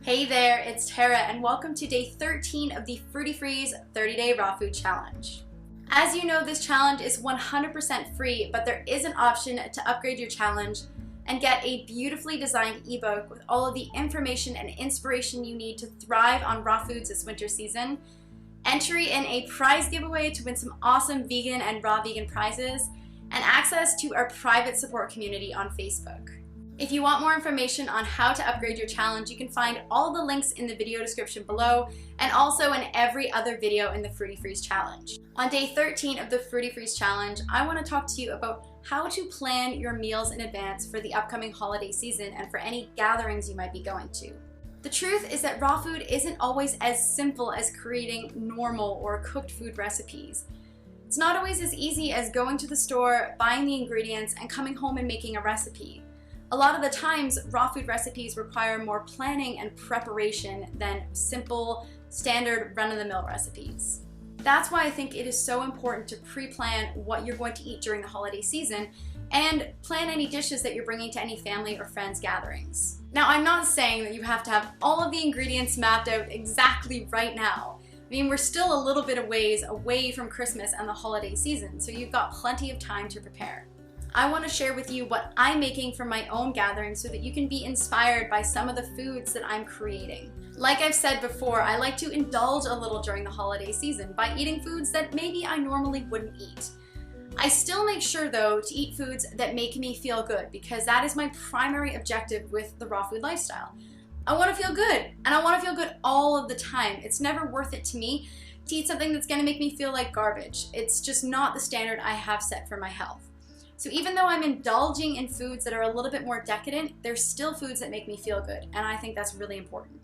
Hey there, it's Tara and welcome to day 13 of the Fruity Freeze 30-Day Raw Food Challenge. As you know, this challenge is 100% free, but there is an option to upgrade your challenge and get a beautifully designed ebook with all of the information and inspiration you need to thrive on raw foods this winter season, entry in a prize giveaway to win some awesome vegan and raw vegan prizes, and access to our private support community on Facebook. If you want more information on how to upgrade your challenge, you can find all the links in the video description below and also in every other video in the Fruity Freeze Challenge. On day 13 of the Fruity Freeze Challenge, I want to talk to you about how to plan your meals in advance for the upcoming holiday season and for any gatherings you might be going to. The truth is that raw food isn't always as simple as creating normal or cooked food recipes. It's not always as easy as going to the store, buying the ingredients, and coming home and making a recipe. A lot of the times, raw food recipes require more planning and preparation than simple, standard, run-of-the-mill recipes. That's why I think it is so important to pre-plan what you're going to eat during the holiday season and plan any dishes that you're bringing to any family or friends gatherings. Now, I'm not saying that you have to have all of the ingredients mapped out exactly right now. I mean, we're still a little bit of ways away from Christmas and the holiday season, so you've got plenty of time to prepare. I want to share with you what I'm making for my own gathering so that you can be inspired by some of the foods that I'm creating. Like I've said before, I like to indulge a little during the holiday season by eating foods that maybe I normally wouldn't eat. I still make sure though to eat foods that make me feel good because that is my primary objective with the raw food lifestyle. I want to feel good, and I want to feel good all of the time. It's never worth it to me to eat something that's going to make me feel like garbage. It's just not the standard I have set for my health. So even though I'm indulging in foods that are a little bit more decadent, there's still foods that make me feel good, and I think that's really important.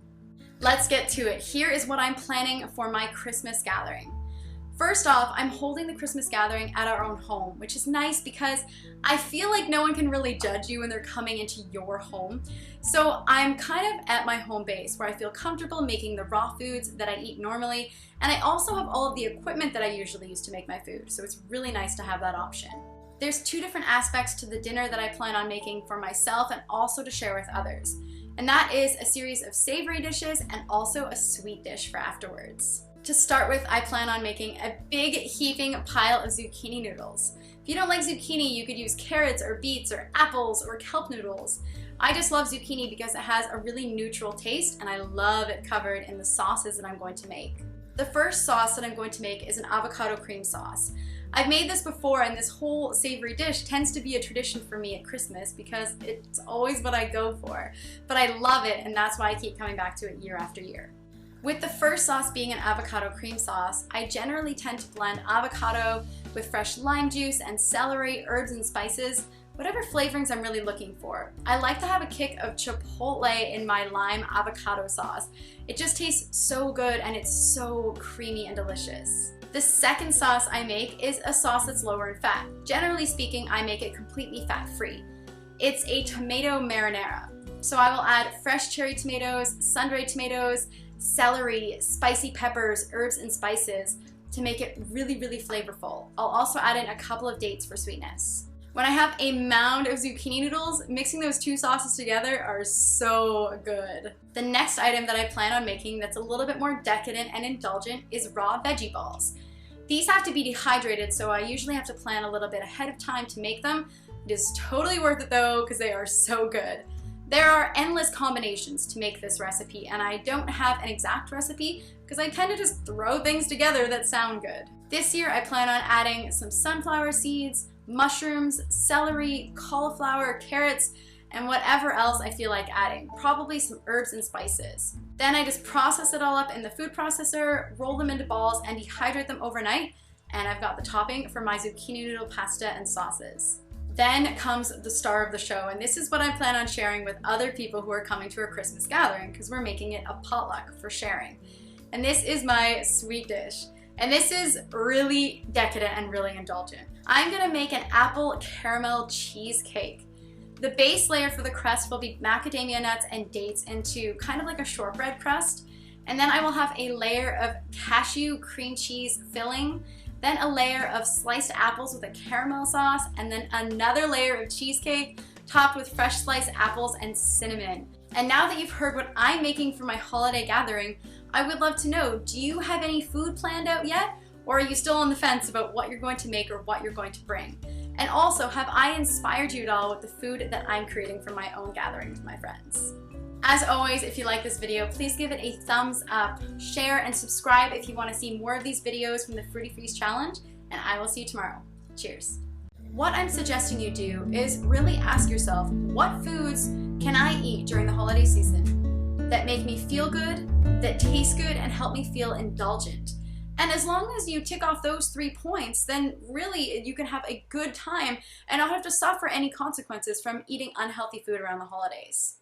Let's get to it. Here is what I'm planning for my Christmas gathering. First off, I'm holding the Christmas gathering at our own home, which is nice because I feel like no one can really judge you when they're coming into your home. So I'm kind of at my home base where I feel comfortable making the raw foods that I eat normally, and I also have all of the equipment that I usually use to make my food, so it's really nice to have that option. There's two different aspects to the dinner that I plan on making for myself and also to share with others. And that is a series of savory dishes and also a sweet dish for afterwards. To start with, I plan on making a big heaping pile of zucchini noodles. If you don't like zucchini, you could use carrots or beets or apples or kelp noodles. I just love zucchini because it has a really neutral taste and I love it covered in the sauces that I'm going to make. The first sauce that I'm going to make is an avocado cream sauce. I've made this before, and this whole savory dish tends to be a tradition for me at Christmas because it's always what I go for. But I love it, and that's why I keep coming back to it year after year. With the first sauce being an avocado cream sauce, I generally tend to blend avocado with fresh lime juice and celery, herbs and spices, whatever flavorings I'm really looking for. I like to have a kick of chipotle in my lime avocado sauce. It just tastes so good and it's so creamy and delicious. The second sauce I make is a sauce that's lower in fat. Generally speaking, I make it completely fat-free. It's a tomato marinara. So I will add fresh cherry tomatoes, sun-dried tomatoes, celery, spicy peppers, herbs and spices to make it really, really flavorful. I'll also add in a couple of dates for sweetness. When I have a mound of zucchini noodles, mixing those two sauces together are so good. The next item that I plan on making that's a little bit more decadent and indulgent is raw veggie balls. These have to be dehydrated, so I usually have to plan a little bit ahead of time to make them. It is totally worth it though because they are so good. There are endless combinations to make this recipe, and I don't have an exact recipe because I tend to just throw things together that sound good. This year I plan on adding some sunflower seeds, mushrooms, celery, cauliflower, carrots, and whatever else I feel like adding, probably some herbs and spices. Then I just process it all up in the food processor, roll them into balls, and dehydrate them overnight, and I've got the topping for my zucchini noodle pasta and sauces. Then comes the star of the show, and this is what I plan on sharing with other people who are coming to our Christmas gathering because we're making it a potluck for sharing. And this is my sweet dish. And this is really decadent and really indulgent. I'm gonna make an apple caramel cheesecake. The base layer for the crust will be macadamia nuts and dates into kind of like a shortbread crust. And then I will have a layer of cashew cream cheese filling, then a layer of sliced apples with a caramel sauce, and then another layer of cheesecake topped with fresh sliced apples and cinnamon. And now that you've heard what I'm making for my holiday gathering, I would love to know, do you have any food planned out yet? Or are you still on the fence about what you're going to make or what you're going to bring? And also, have I inspired you at all with the food that I'm creating for my own gathering with my friends? As always, if you like this video, please give it a thumbs up, share, and subscribe if you want to see more of these videos from the Fruity Freeze Challenge, and I will see you tomorrow. Cheers. What I'm suggesting you do is really ask yourself, what foods can I eat during the holiday season that make me feel good, that taste good, and help me feel indulgent? And as long as you tick off those 3 points, then really you can have a good time and not have to suffer any consequences from eating unhealthy food around the holidays.